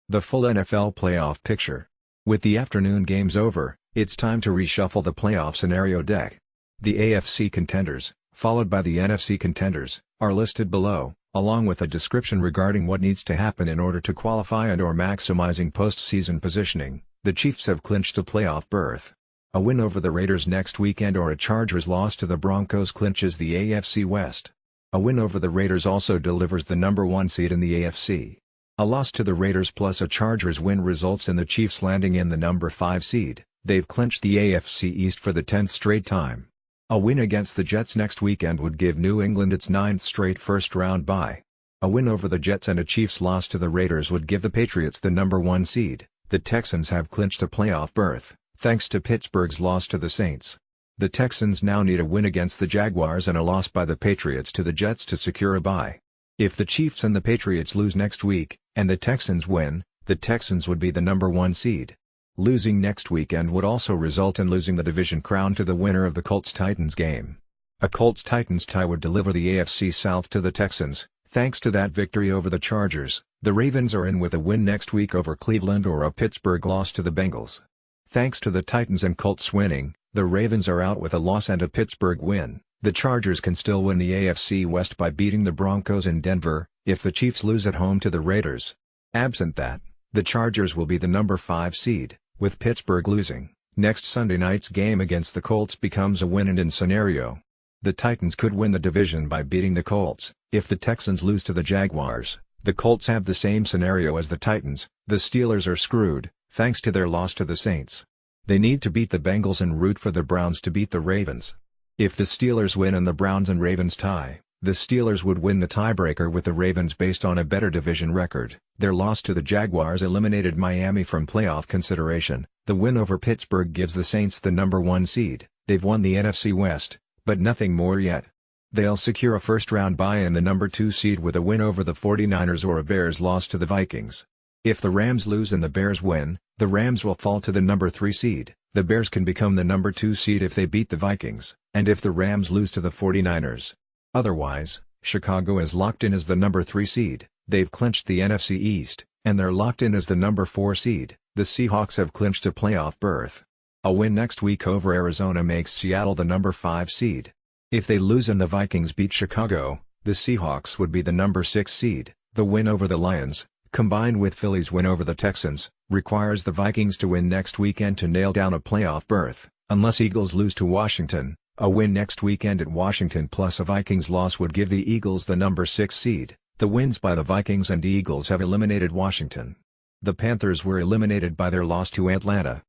The full NFL playoff picture. With the afternoon games over, it's time to reshuffle the playoff scenario deck. The AFC contenders, followed by the NFC contenders, are listed below, along with a description regarding what needs to happen in order to qualify and/or maximizing postseason positioning. The Chiefs have clinched a playoff berth. A win over the Raiders next weekend or a Chargers loss to the Broncos clinches the AFC West. A win over the Raiders also delivers the number 1 seed in the AFC. A loss to the Raiders plus a Chargers win results in the Chiefs landing in the number 5 seed. They've clinched the AFC East for the 10th straight time. A win against the Jets next weekend would give New England its 9th straight first-round bye. A win over the Jets and a Chiefs loss to the Raiders would give the Patriots the number 1 seed. The Texans have clinched a playoff berth, thanks to Pittsburgh's loss to the Saints. The Texans now need a win against the Jaguars and a loss by the Patriots to the Jets to secure a bye. If the Chiefs and the Patriots lose next week, and the Texans win, the Texans would be the number 1 seed. Losing next weekend would also result in losing the division crown to the winner of the Colts-Titans game. A Colts-Titans tie would deliver the AFC South to the Texans. Thanks to that victory over the Chargers, the Ravens are in with a win next week over Cleveland or a Pittsburgh loss to the Bengals. Thanks to the Titans and Colts winning, the Ravens are out with a loss and a Pittsburgh win. The Chargers can still win the AFC West by beating the Broncos in Denver, if the Chiefs lose at home to the Raiders. Absent that, the Chargers will be the number 5 seed, with Pittsburgh losing. Next Sunday night's game against the Colts becomes a win-and-in scenario. The Titans could win the division by beating the Colts. If the Texans lose to the Jaguars, the Colts have the same scenario as the Titans. The Steelers are screwed, thanks to their loss to the Saints. They need to beat the Bengals and root for the Browns to beat the Ravens. If the Steelers win and the Browns and Ravens tie, the Steelers would win the tiebreaker with the Ravens based on a better division record. Their loss to the Jaguars eliminated Miami from playoff consideration. The win over Pittsburgh gives the Saints the number 1 seed. They've won the NFC West, but nothing more yet. They'll secure a first-round bye and the number 2 seed with a win over the 49ers or a Bears loss to the Vikings. If the Rams lose and the Bears win, the Rams will fall to the number 3 seed. The Bears can become the number 2 seed if they beat the Vikings, and if the Rams lose to the 49ers. Otherwise, Chicago is locked in as the number 3 seed. They've clinched the NFC East, and they're locked in as the number 4 seed. The Seahawks have clinched a playoff berth. A win next week over Arizona makes Seattle the number 5 seed. If they lose and the Vikings beat Chicago, the Seahawks would be the number 6 seed. The win over the Lions, combined with Philly's win over the Texans, requires the Vikings to win next weekend to nail down a playoff berth. Unless Eagles lose to Washington, a win next weekend at Washington plus a Vikings loss would give the Eagles the number 6 seed. The wins by the Vikings and Eagles have eliminated Washington. The Panthers were eliminated by their loss to Atlanta.